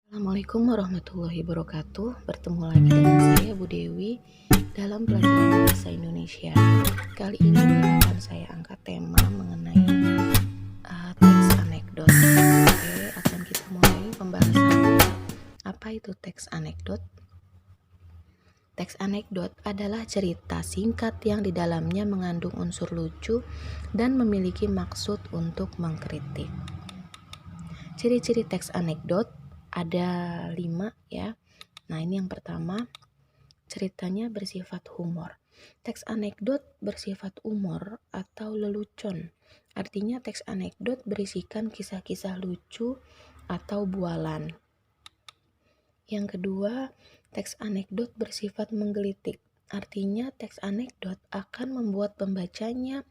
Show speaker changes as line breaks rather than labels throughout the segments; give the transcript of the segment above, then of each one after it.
Assalamualaikum warahmatullahi wabarakatuh. Bertemu lagi dengan saya Bu Dewi dalam pelajaran bahasa Indonesia. Kali ini akan saya angkat tema mengenai teks anekdot. Oke, akan kita mulai pembahasannya. Apa itu teks anekdot? Teks anekdot adalah cerita singkat yang di dalamnya mengandung unsur lucu dan memiliki maksud untuk mengkritik. Ciri-ciri teks anekdot ada 5 ya. Nah, ini yang pertama, ceritanya bersifat humor. Teks anekdot bersifat humor atau lelucon. Artinya teks anekdot berisikan kisah-kisah lucu atau bualan. Yang kedua, teks anekdot bersifat menggelitik. Artinya teks anekdot akan membuat pembacanya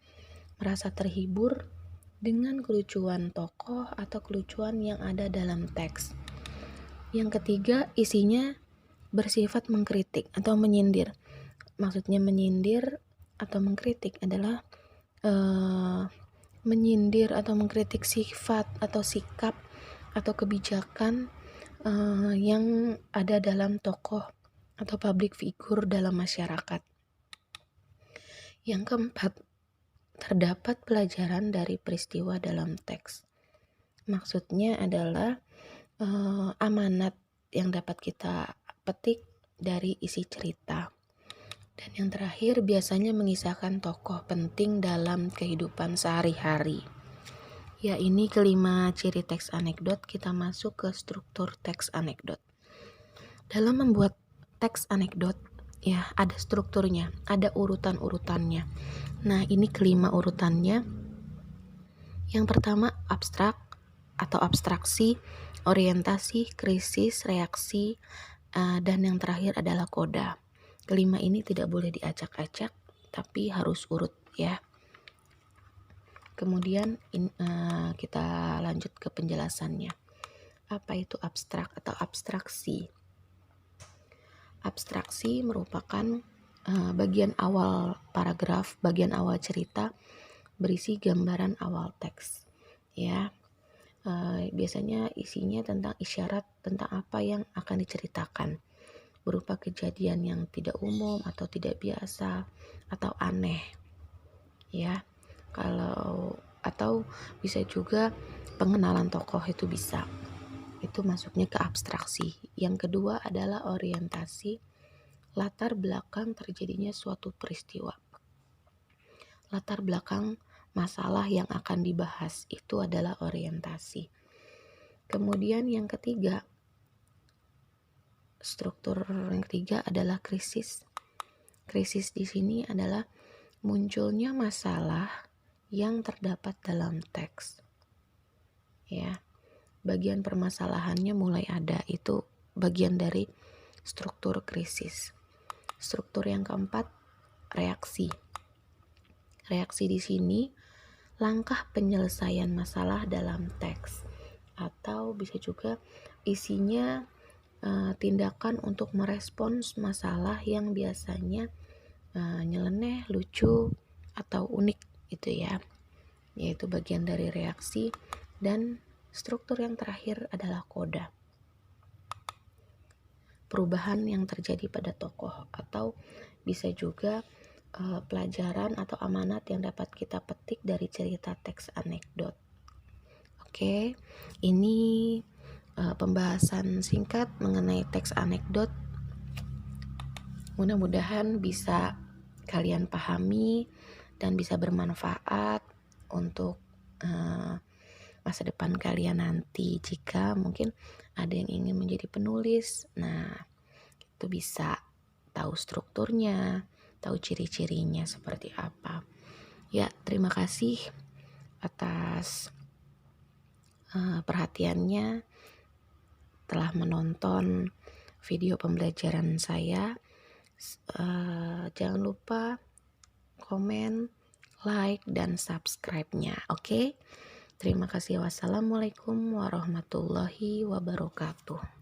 merasa terhibur dengan kelucuan tokoh atau kelucuan yang ada dalam teks. Yang ketiga, isinya bersifat mengkritik atau menyindir. Maksudnya menyindir atau mengkritik adalah menyindir atau mengkritik sifat atau sikap atau kebijakan yang ada dalam tokoh atau public figure dalam masyarakat. Yang keempat, terdapat pelajaran dari peristiwa dalam teks. Maksudnya adalah amanat yang dapat kita petik dari isi cerita. Dan yang terakhir, biasanya mengisahkan tokoh penting dalam kehidupan sehari-hari. Ya, ini kelima ciri teks anekdot. Kita masuk ke struktur teks anekdot. Dalam membuat teks anekdot, ya ada strukturnya, ada urutan-urutannya. Nah, ini kelima urutannya. Yang pertama, abstrak atau abstraksi, orientasi, krisis, reaksi, dan yang terakhir adalah koda. Kelima ini tidak boleh diacak-acak, tapi harus urut ya. Kemudian kita lanjut ke penjelasannya. Apa itu abstrak atau abstraksi? Abstraksi merupakan bagian awal paragraf, bagian awal cerita berisi gambaran awal teks. Ya, biasanya isinya tentang isyarat tentang apa yang akan diceritakan, berupa kejadian yang tidak umum atau tidak biasa atau aneh. Ya. Atau bisa juga pengenalan tokoh, itu bisa. Itu masuknya ke abstraksi. Yang kedua adalah orientasi, latar belakang terjadinya suatu peristiwa. Latar belakang masalah yang akan dibahas itu adalah orientasi. Kemudian yang ketiga, struktur yang ketiga adalah krisis. Krisis di sini adalah munculnya masalah yang terdapat dalam teks. Ya, bagian permasalahannya mulai ada, itu bagian dari struktur krisis. Struktur yang keempat, reaksi. Reaksi di sini langkah penyelesaian masalah dalam teks, atau bisa juga isinya tindakan untuk merespons masalah yang biasanya nyeleneh, lucu, atau unik itu ya. Yaitu bagian dari reaksi. Dan struktur yang terakhir adalah koda. Perubahan yang terjadi pada tokoh, atau bisa juga pelajaran atau amanat yang dapat kita petik dari cerita teks anekdot. Oke, ini pembahasan singkat mengenai teks anekdot. Mudah-mudahan bisa kalian pahami dan bisa bermanfaat untuk masa depan kalian nanti. Jika mungkin ada yang ingin menjadi penulis, nah itu bisa tahu strukturnya, tahu ciri-cirinya seperti apa. Ya, terima kasih atas perhatiannya, telah menonton video pembelajaran saya. Jangan lupa komen, like, dan subscribe-nya. Oke? Terima kasih. Wassalamualaikum warahmatullahi wabarakatuh.